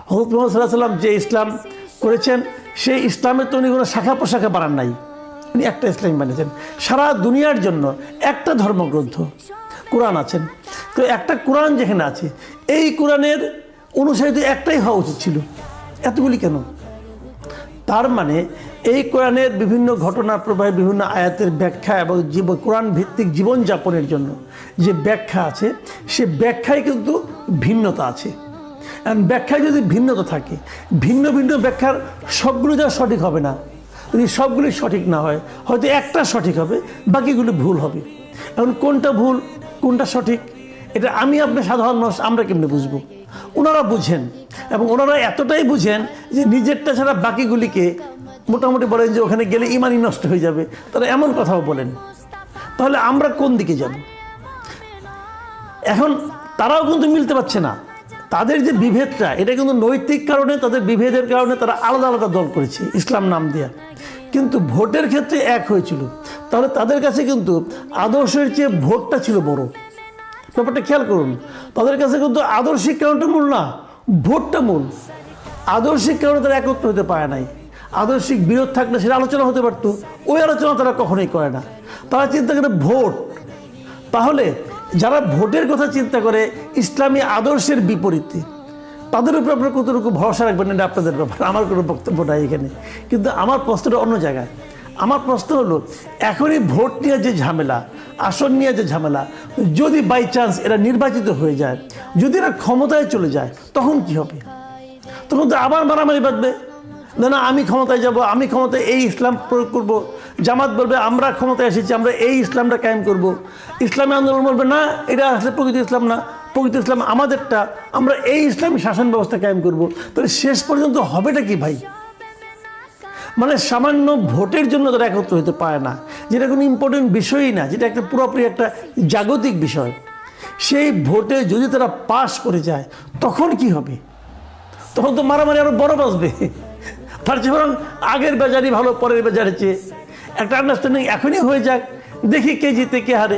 হযরত মুহাম্মদ সাল্লাল্লাহু আলাইহি ওয়াসাল্লাম যে ইসলাম করেছেন সেই ইসলামের তো উনি কোনো শাখা প্রশাখা বানান নাই, উনি একটা ইসলাম বানিয়েছেন। সারা দুনিয়ার জন্য একটা ধর্মগ্রন্থ কোরআন আছেন। তো একটা কোরআন যেখানে আছে, এই কোরআনের অনুসারী তো একটাই হওয়া উচিত ছিল, এতগুলি কেন? তার মানে এই কোরআনের বিভিন্ন ঘটনা প্রবাহে বিভিন্ন আয়াতের ব্যাখ্যা এবং কোরআন ভিত্তিক জীবনযাপনের জন্য যে ব্যাখ্যা আছে, সে ব্যাখ্যায় কিন্তু ভিন্নতা আছে। এবং ব্যাখ্যায় যদি ভিন্নতা থাকে, ভিন্ন ভিন্ন ব্যাখ্যার সবগুলো যা সঠিক হবে না, যদি সবগুলি সঠিক না হয়, হয়তো একটা সঠিক হবে, বাকিগুলো ভুল হবে। এখন কোনটা ভুল কোনটা সঠিক, এটা আমি আপনি সাধারণ মানুষ আমরা কেমনে বুঝবো? ওনারা বুঝেন, এবং ওনারা এতটাই বুঝেন যে নিজেরটা ছাড়া বাকিগুলিকে মোটামুটি বলেন যে ওখানে গেলে ইমানই নষ্ট হয়ে যাবে, তারা এমন কথাও বলেন। তাহলে আমরা কোন দিকে যাব? এখন তারাও কিন্তু মিলতে পারছে না। তাদের যে বিভেদটা, এটা কিন্তু নৈতিক কারণে, তাদের বিভেদের কারণে তারা আলাদা আলাদা দল করেছে ইসলাম নাম দেয়া, কিন্তু ভোটের ক্ষেত্রে এক হয়েছিল। তাহলে তাদের কাছে কিন্তু আদর্শের চেয়ে ভোটটা ছিল বড়। ব্যাপারটা খেয়াল করুন, তাদের কাছে কিন্তু আদর্শিক কারণটা মূল না, ভোটটা মূল। আদর্শিক কারণে তারা একত্র হতে পারে নাই। আদর্শিক বিরোধ থাকলে সেটা আলোচনা হতে পারত, ওই আলোচনা তারা কখনোই করে না। তারা চিন্তা করে ভোট। তাহলে যারা ভোটের কথা চিন্তা করে ইসলামী আদর্শের বিপরীতে, তাদের উপর আপনার কতটুকু ভরসা রাখবেন এটা আপনাদের ব্যাপার, আমার কোনো বক্তব্য নাই এখানে। কিন্তু আমার প্রশ্নটা অন্য জায়গায়। আমার প্রশ্ন হলো, এখনই ভোট নিয়ে যে ঝামেলা, আসন নিয়ে যে ঝামেলা, যদি বাই চান্স এরা নির্বাচিত হয়ে যায়, যদি এরা ক্ষমতায় চলে যায়, তখন কি হবে? তখন তো আবার মারামারি বাঁধবে, না না আমি ক্ষমতায় যাব, আমি ক্ষমতায় এই ইসলাম প্রয়োগ করব। জামাত বলবে আমরা ক্ষমতায় এসেছি, আমরা এই ইসলামটা কায়েম করব। ইসলামী আন্দোলন বলবে না, এটা আসলে প্রকৃত ইসলাম না, প্রকৃত ইসলাম আমাদেরটা, আমরা এই ইসলামী শাসন ব্যবস্থা কায়েম করব। তাহলে শেষ পর্যন্ত হবেটা কি ভাই? মানে সামান্য ভোটের জন্য তারা একত্র হতে পারে না, যেটা কোনো ইম্পর্টেন্ট বিষয়ই না, যেটা একটা পুরোপুরি একটা জাগতিক বিষয়। সেই ভোটে যদি তারা পাশ করে যায়, তখন কি হবে? তখন তো মারামারি আরো বড় বাঁচবে। তার চেয়ে বরং আগের বাজারই ভালো, পরের বাজারের চেয়ে একটা আন্ডারস্ট্যান্ডিং এখনই হয়ে যাক, দেখি কে জিতে কে হারে।